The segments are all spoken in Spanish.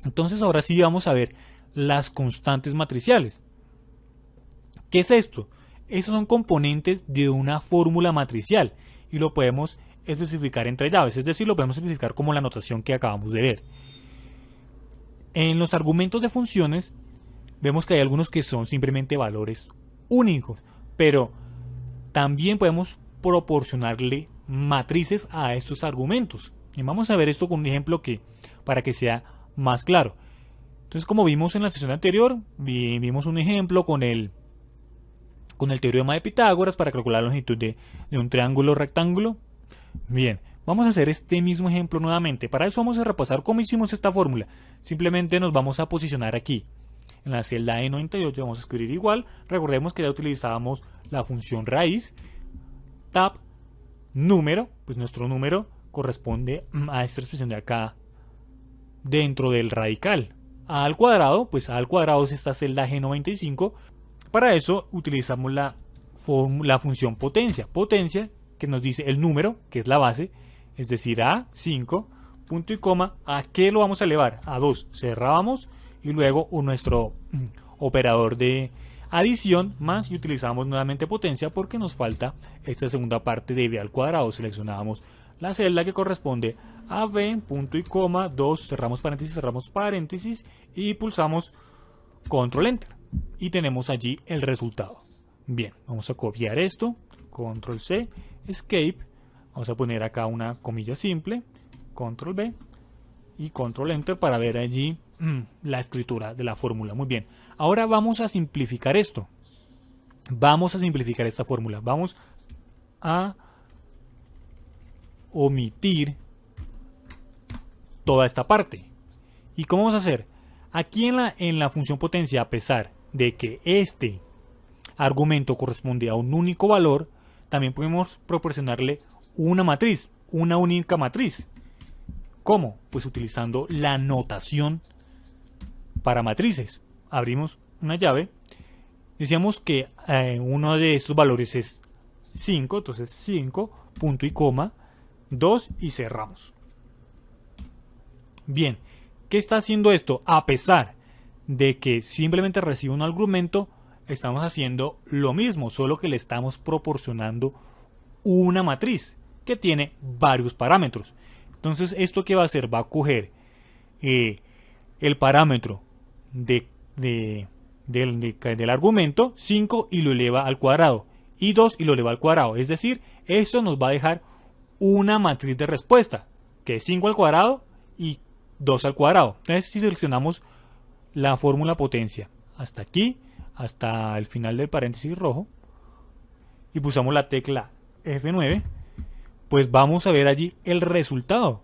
Entonces ahora sí vamos a ver las constantes matriciales. ¿Qué es esto? Esos son componentes de una fórmula matricial y lo podemos especificar entre llaves, es decir, lo podemos especificar como la notación que acabamos de ver. En los argumentos de funciones vemos que hay algunos que son simplemente valores únicos, pero también podemos proporcionarle matrices a estos argumentos. Y vamos a ver esto con un ejemplo para que sea más claro. Entonces, como vimos en la sesión anterior, vimos un ejemplo con el teorema de Pitágoras para calcular la longitud de un triángulo rectángulo. Bien, vamos a hacer este mismo ejemplo nuevamente. Para eso vamos a repasar cómo hicimos esta fórmula. Simplemente nos vamos a posicionar aquí en la celda E98, vamos a escribir igual. Recordemos que ya utilizábamos la función raíz, tab, número, pues nuestro número corresponde a esta expresión de acá dentro del radical. A al cuadrado, pues a al cuadrado es esta celda G95. Para eso utilizamos la función potencia. Potencia que nos dice el número, que es la base, es decir, a 5, punto y coma. ¿A qué lo vamos a elevar? A 2. Cerrábamos y luego nuestro operador de adición más y utilizamos nuevamente potencia porque nos falta esta segunda parte de b al cuadrado. Seleccionamos la celda que corresponde a b, punto y coma, 2, cerramos paréntesis y pulsamos control enter y tenemos allí el resultado. Bien, vamos a copiar esto, control C, escape, vamos a poner acá una comilla simple, control B y control enter para ver allí la escritura de la fórmula. Muy bien, ahora vamos a simplificar esto. Vamos a simplificar esta fórmula. Vamos a omitir toda esta parte. ¿Y cómo vamos a hacer? Aquí en la función potencia, a pesar de que este argumento corresponde a un único valor, también podemos proporcionarle una matriz, una única matriz. ¿Cómo? Pues utilizando la notación para matrices. Abrimos una llave. Decíamos que uno de estos valores es 5, entonces 5, punto y coma, 2 y cerramos. Bien, ¿qué está haciendo esto? A pesar de que simplemente recibe un argumento, estamos haciendo lo mismo, solo que le estamos proporcionando una matriz que tiene varios parámetros. Entonces, ¿esto qué va a hacer? Va a coger el parámetro del argumento 5 y lo eleva al cuadrado y 2 y lo eleva al cuadrado. Es decir, esto nos va a dejar una matriz de respuesta que es 5 al cuadrado y 2 al cuadrado. Entonces, si seleccionamos la fórmula potencia hasta aquí, hasta el final del paréntesis rojo, y pulsamos la tecla F9, pues vamos a ver allí el resultado.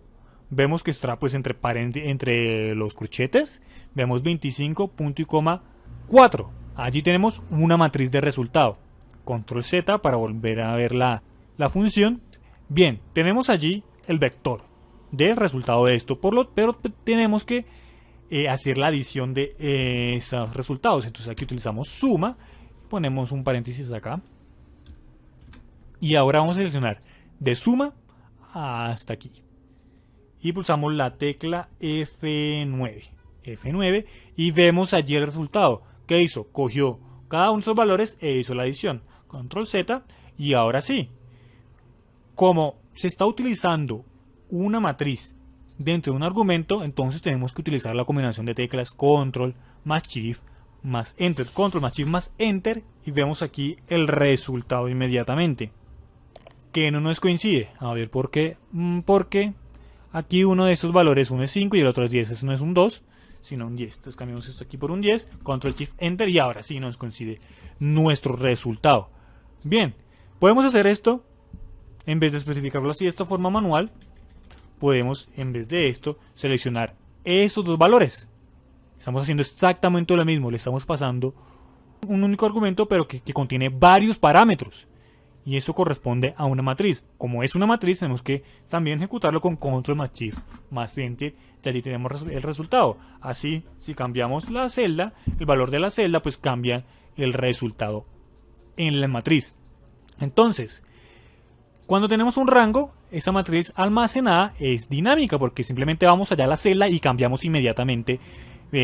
Vemos que está pues entre los corchetes, vemos 25, punto y coma, 4. Allí tenemos una matriz de resultado. Control Z para volver a ver la función. Bien, tenemos allí el vector del resultado de esto, pero tenemos que hacer la adición de esos resultados. Entonces aquí utilizamos suma, ponemos un paréntesis acá y ahora vamos a seleccionar de suma hasta aquí y pulsamos la tecla F9 y vemos allí el resultado. ¿Qué hizo? Cogió cada uno de esos valores e hizo la adición. Control Z y ahora sí, como se está utilizando una matriz dentro de un argumento, entonces tenemos que utilizar la combinación de teclas control más shift más enter, control más shift más enter y vemos aquí el resultado inmediatamente que no nos coincide. A ver por qué. Porque aquí uno de esos valores, uno es 5 y el otro es 10. Eso no es un 2 sino un 10. Entonces cambiamos esto aquí por un 10, control shift enter y ahora sí nos coincide nuestro resultado. Bien, podemos hacer esto en vez de especificarlo así de esta forma manual. Podemos, en vez de esto, seleccionar estos dos valores. Estamos haciendo exactamente lo mismo. Le estamos pasando un único argumento, pero que contiene varios parámetros. Y eso corresponde a una matriz. Como es una matriz, tenemos que también ejecutarlo con control más shift más enter. Y allí tenemos el resultado. Así, si cambiamos la celda, el valor de la celda, pues cambia el resultado en la matriz. Entonces, Cuando tenemos un rango, esa matriz almacenada es dinámica porque simplemente vamos allá a la celda y cambiamos inmediatamente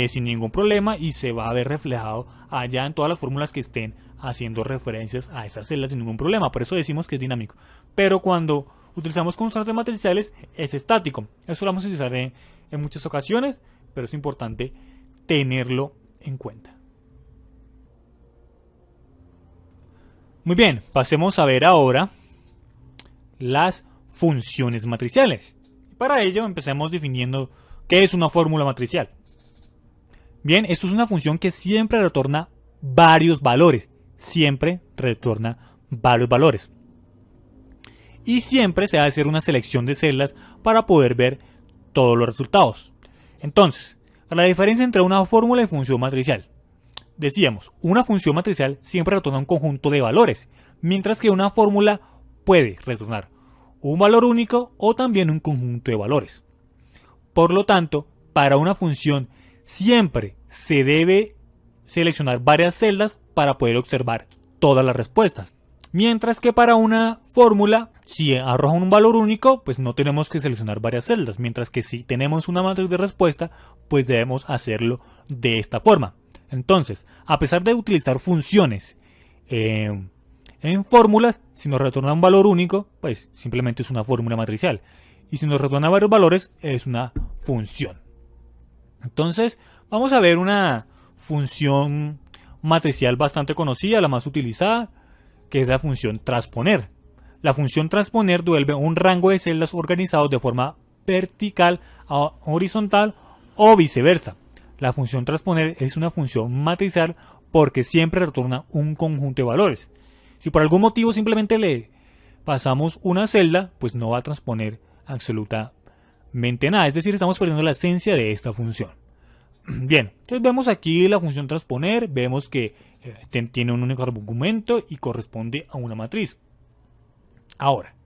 sin ningún problema y se va a ver reflejado allá en todas las fórmulas que estén haciendo referencias a esa celda sin ningún problema. Por eso decimos que es dinámico. Pero cuando utilizamos constantes matriciales es estático. Eso lo vamos a utilizar en muchas ocasiones, pero es importante tenerlo en cuenta. Muy bien, pasemos a ver ahora las funciones matriciales. Para ello empecemos definiendo qué es una fórmula matricial. Bien, esto es una función que siempre retorna varios valores. Siempre retorna varios valores. Y siempre se va a hacer una selección de celdas para poder ver todos los resultados. Entonces, la diferencia entre una fórmula y función matricial. Decíamos, una función matricial siempre retorna un conjunto de valores, mientras que una fórmula puede retornar un valor único o también un conjunto de valores. Por lo tanto, para una función siempre se debe seleccionar varias celdas para poder observar todas las respuestas. Mientras que para una fórmula, si arroja un valor único, pues no tenemos que seleccionar varias celdas. Mientras que si tenemos una matriz de respuesta, pues debemos hacerlo de esta forma. Entonces, a pesar de utilizar funciones en fórmulas, si nos retorna un valor único, pues simplemente es una fórmula matricial. Y si nos retorna varios valores, es una función. Entonces, vamos a ver una función matricial bastante conocida, la más utilizada, que es la función transponer. La función transponer devuelve un rango de celdas organizados de forma vertical a horizontal o viceversa. La función transponer es una función matricial porque siempre retorna un conjunto de valores. Si por algún motivo simplemente le pasamos una celda, pues no va a transponer absolutamente nada. Es decir, estamos perdiendo la esencia de esta función. Bien, entonces vemos aquí la función transponer, vemos que tiene un único argumento y corresponde a una matriz. Ahora,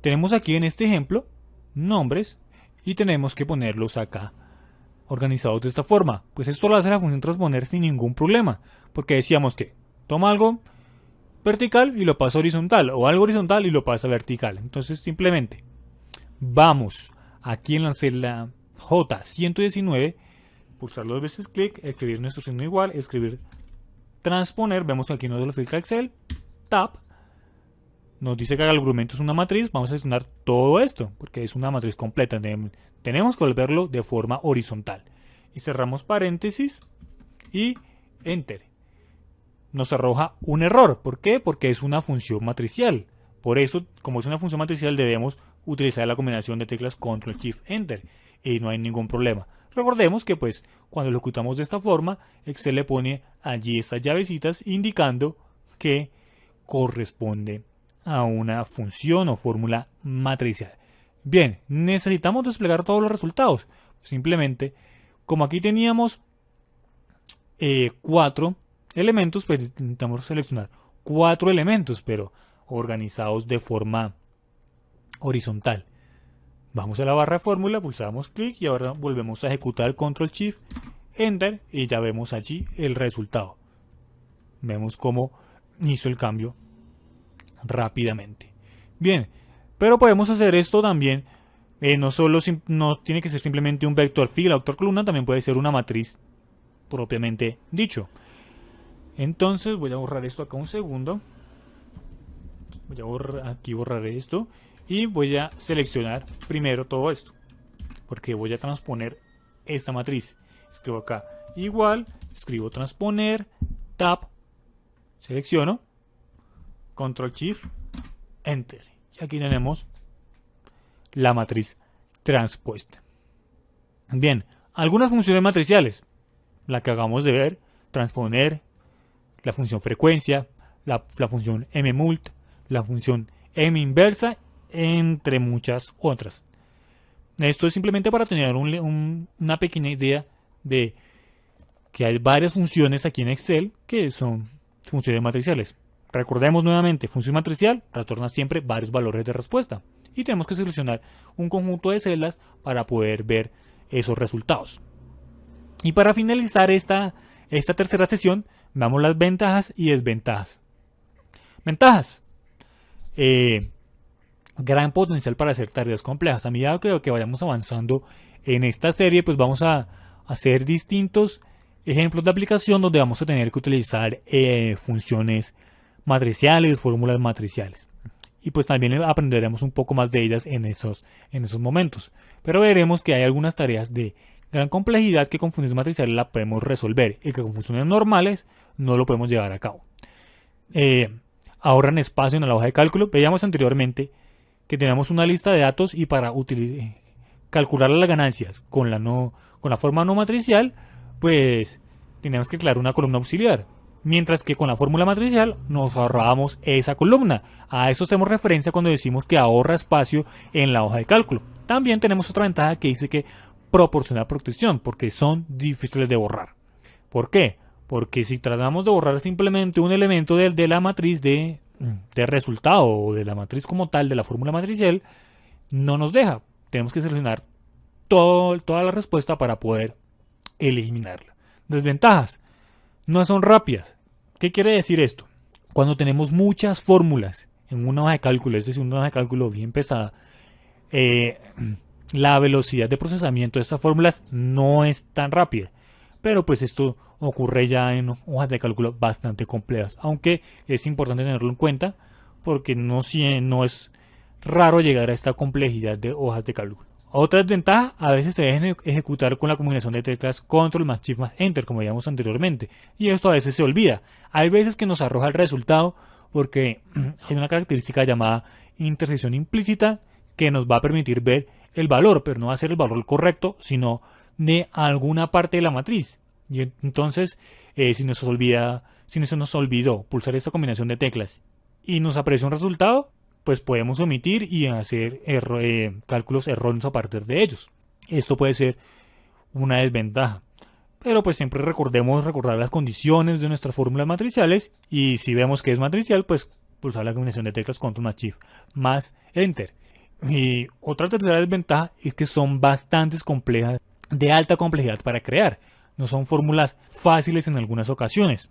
tenemos aquí en este ejemplo nombres y tenemos que ponerlos acá organizados de esta forma. Pues esto lo hace la función transponer sin ningún problema, porque decíamos que toma algo vertical y lo pasa horizontal, o algo horizontal y lo pasa vertical. Entonces simplemente vamos aquí en la celda J119, pulsar dos veces clic, escribir nuestro signo igual, escribir transponer, vemos que aquí nos lo filtra Excel, tab, nos dice que el argumento es una matriz, vamos a seleccionar todo esto, porque es una matriz completa, tenemos que volverlo de forma horizontal. Y cerramos paréntesis y Enter. Nos arroja un error, ¿por qué? Porque es una función matricial. Por eso, como es una función matricial, debemos utilizar la combinación de teclas Ctrl Shift Enter y no hay ningún problema. Recordemos que pues cuando lo ejecutamos de esta forma, Excel le pone allí estas llavecitas indicando que corresponde a una función o fórmula matricial. Bien, necesitamos desplegar todos los resultados. Simplemente, como aquí teníamos 4 elementos, pues necesitamos seleccionar 4 elementos, pero organizados de forma horizontal. Vamos a la barra de fórmula, pulsamos clic y ahora volvemos a ejecutar Ctrl Shift Enter y ya vemos allí el resultado. Vemos cómo hizo el cambio rápidamente. Bien, pero podemos hacer esto también, no tiene que ser simplemente un vector fila, vector columna, también puede ser una matriz propiamente dicho. Entonces voy a borrar esto acá un segundo. Voy a borrar esto y voy a seleccionar primero todo esto, porque voy a transponer esta matriz. Escribo acá igual, escribo transponer, tab, selecciono, Ctrl Shift Enter. Y aquí tenemos la matriz transpuesta. Bien, algunas funciones matriciales, la que acabamos de ver, transponer, la función frecuencia, la función mmult, la función minversa, entre muchas otras. Esto es simplemente para tener una pequeña idea de que hay varias funciones aquí en Excel que son funciones matriciales. Recordemos nuevamente, función matricial retorna siempre varios valores de respuesta y tenemos que seleccionar un conjunto de celdas para poder ver esos resultados. Y para finalizar esta tercera sesión, veamos las ventajas y desventajas. Ventajas. Gran potencial para hacer tareas complejas. A medida que vayamos avanzando en esta serie, pues vamos a hacer distintos ejemplos de aplicación donde vamos a tener que utilizar funciones matriciales, fórmulas matriciales. Y pues también aprenderemos un poco más de ellas en esos momentos. Pero veremos que hay algunas tareas de gran complejidad que con funciones matriciales la podemos resolver y que con funciones normales no lo podemos llevar a cabo. Ahorran espacio en la hoja de cálculo. Veíamos anteriormente que tenemos una lista de datos y para calcular las ganancias con la forma no matricial, pues tenemos que crear una columna auxiliar. Mientras que con la fórmula matricial nos ahorrábamos esa columna. A eso hacemos referencia cuando decimos que ahorra espacio en la hoja de cálculo. También tenemos otra ventaja que dice que proporciona protección, porque son difíciles de borrar. ¿Por qué? Porque si tratamos de borrar simplemente un elemento de la matriz de resultado o de la matriz como tal, de la fórmula matricial, no nos deja. Tenemos que seleccionar toda la respuesta para poder eliminarla. Desventajas. No son rápidas. ¿Qué quiere decir esto? Cuando tenemos muchas fórmulas en una hoja de cálculo, es decir, una hoja de cálculo bien pesada, la velocidad de procesamiento de estas fórmulas no es tan rápida. Pero pues esto ocurre ya en hojas de cálculo bastante complejas, aunque es importante tenerlo en cuenta porque no es raro llegar a esta complejidad de hojas de cálculo. Otra desventaja, a veces se deben ejecutar con la combinación de teclas Control más Shift más Enter, como veíamos anteriormente, y esto a veces se olvida. Hay veces que nos arroja el resultado porque hay una característica llamada intersección implícita que nos va a permitir ver el valor, pero no va a ser el valor correcto, sino de alguna parte de la matriz. Y entonces, si se nos olvidó pulsar esta combinación de teclas y nos aparece un resultado, pues podemos omitir y hacer cálculos erróneos a partir de ellos. Esto puede ser una desventaja. Pero pues siempre recordar las condiciones de nuestras fórmulas matriciales y si vemos que es matricial, pues pulsar la combinación de teclas Ctrl más Shift más Enter. Y otra tercera desventaja es que son bastante complejas, de alta complejidad para crear. No son fórmulas fáciles en algunas ocasiones.